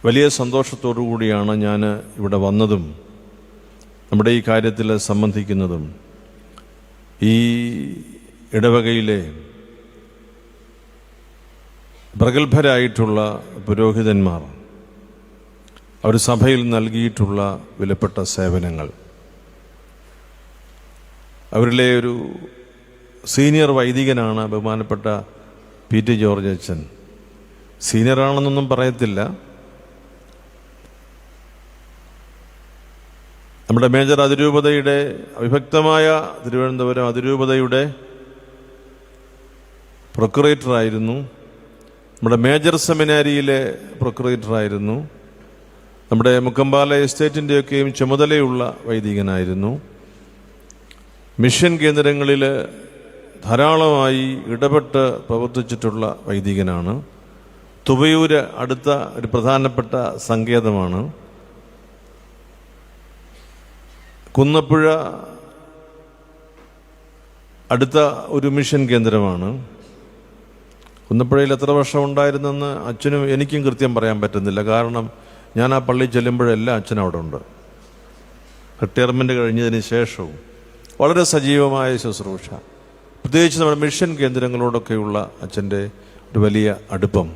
വലിയ സന്തോഷത്തോടു കൂടിയാണ് ഞാൻ ഇവിടെ വന്നതും നമ്മുടെ ഈ കാര്യത്തിൽ സംബന്ധിക്കുന്നതും. ഈ ഇടവകയിലെ പ്രഗത്ഭരായിട്ടുള്ള പുരോഹിതന്മാർ അവർ സഭയിൽ നൽകിയിട്ടുള്ള വിലപ്പെട്ട സേവനങ്ങൾ, അവരിലെ ഒരു സീനിയർ വൈദികനാണ് ബഹുമാനപ്പെട്ട പി.ടി. ജോർജ് അച്ഛൻ. സീനിയറാണെന്നൊന്നും പറയത്തില്ല. നമ്മുടെ മേജർ അതിരൂപതയുടെ അവിഭക്തമായ തിരുവനന്തപുരം അതിരൂപതയുടെ പ്രൊക്കുറേറ്ററായിരുന്നു. നമ്മുടെ മേജർ സെമിനാരിയിലെ പ്രൊക്കുറേറ്ററായിരുന്നു. നമ്മുടെ മുക്കമ്പാല എസ്റ്റേറ്റിൻ്റെയൊക്കെയും ചുമതലയുള്ള വൈദികനായിരുന്നു. മിഷൻ കേന്ദ്രങ്ങളിൽ ധാരാളമായി ഇടപെട്ട് പ്രവർത്തിച്ചിട്ടുള്ള വൈദികനാണ്. തുവയൂര് അടുത്ത ഒരു പ്രധാനപ്പെട്ട സങ്കേതമാണ്. കുന്നപ്പുഴ അടുത്ത ഒരു മിഷൻ കേന്ദ്രമാണ്. കുന്നപ്പുഴയിൽ എത്ര വർഷം ഉണ്ടായിരുന്നെന്ന് അച്ഛനും എനിക്കും കൃത്യം പറയാൻ പറ്റുന്നില്ല. കാരണം ഞാൻ ആ പള്ളി ചെല്ലുമ്പോഴെല്ലാം അച്ഛൻ അവിടെ ഉണ്ട്. റിട്ടയർമെൻറ്റ് കഴിഞ്ഞതിന് ശേഷവും വളരെ സജീവമായ ശുശ്രൂഷ, പ്രത്യേകിച്ച് നമ്മുടെ മിഷൻ കേന്ദ്രങ്ങളോടൊക്കെയുള്ള അച്ഛൻ്റെ ഒരു വലിയ അടുപ്പം.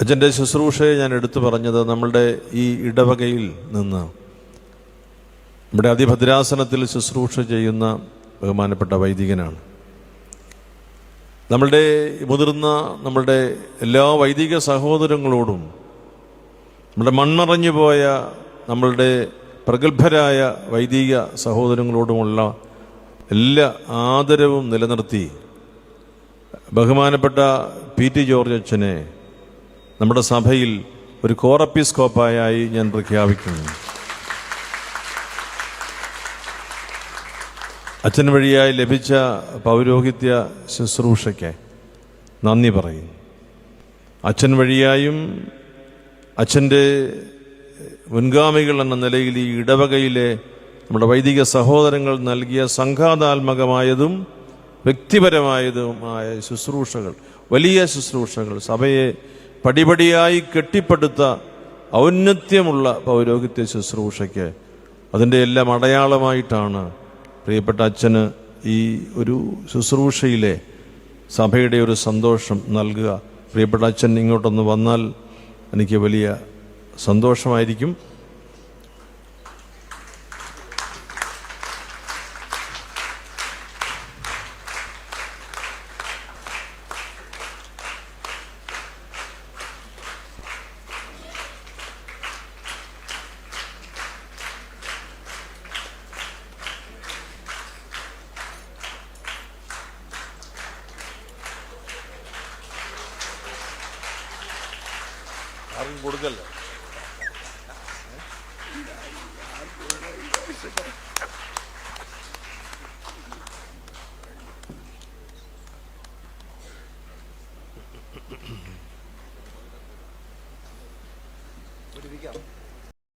അച്ഛൻ്റെ ശുശ്രൂഷയെ ഞാൻ എടുത്തു പറഞ്ഞത് നമ്മളുടെ ഈ ഇടവകയിൽ നിന്ന് നമ്മുടെ അതിഭദ്രാസനത്തിൽ ശുശ്രൂഷ ചെയ്യുന്ന ബഹുമാനപ്പെട്ട വൈദികനാണ്. നമ്മളുടെ മുതിർന്ന നമ്മളുടെ എല്ലാ വൈദിക സഹോദരങ്ങളോടും നമ്മുടെ മൺമറഞ്ഞു പോയ നമ്മളുടെ പ്രഗത്ഭരായ വൈദിക സഹോദരങ്ങളോടുമുള്ള എല്ലാ ആദരവും നിലനിർത്തി ബഹുമാനപ്പെട്ട പി.ടി. ജോർജ് അച്ഛനെ നമ്മുടെ സഭയിൽ ഒരു കോറെപ്പിസ്കോപ്പായി ഞാൻ പ്രഖ്യാപിക്കുന്നു. അച്ഛൻ വഴിയായി ലഭിച്ച പൗരോഹിത്യ ശുശ്രൂഷയ്ക്ക് നന്ദി പറയുന്നു. അച്ഛൻ വഴിയായും അച്ഛൻ്റെ മുൻഗാമികൾ എന്ന നിലയിൽ ഈ ഇടവകയിലെ നമ്മുടെ വൈദിക സഹോദരങ്ങൾ നൽകിയ സംഘാതാത്മകമായതും വ്യക്തിപരമായതുമായ ശുശ്രൂഷകൾ, വലിയ ശുശ്രൂഷകൾ, സഭയെ പടിപടിയായി കെട്ടിപ്പടുത്ത ഔന്നത്യമുള്ള പൗരോഹിത്യ ശുശ്രൂഷയ്ക്ക് അതിൻ്റെ എല്ലാം അടയാളമായിട്ടാണ് പ്രിയപ്പെട്ട അച്ഛന് ഈ ഒരു ശുശ്രൂഷയിലെ സഭയുടെ ഒരു സന്തോഷം നൽകുക. പ്രിയപ്പെട്ട അച്ഛൻ ഇങ്ങോട്ടൊന്ന് വന്നാൽ എനിക്ക് വലിയ സന്തോഷമായിരിക്കും. ആർക്കും കൊടുക്കല്ല.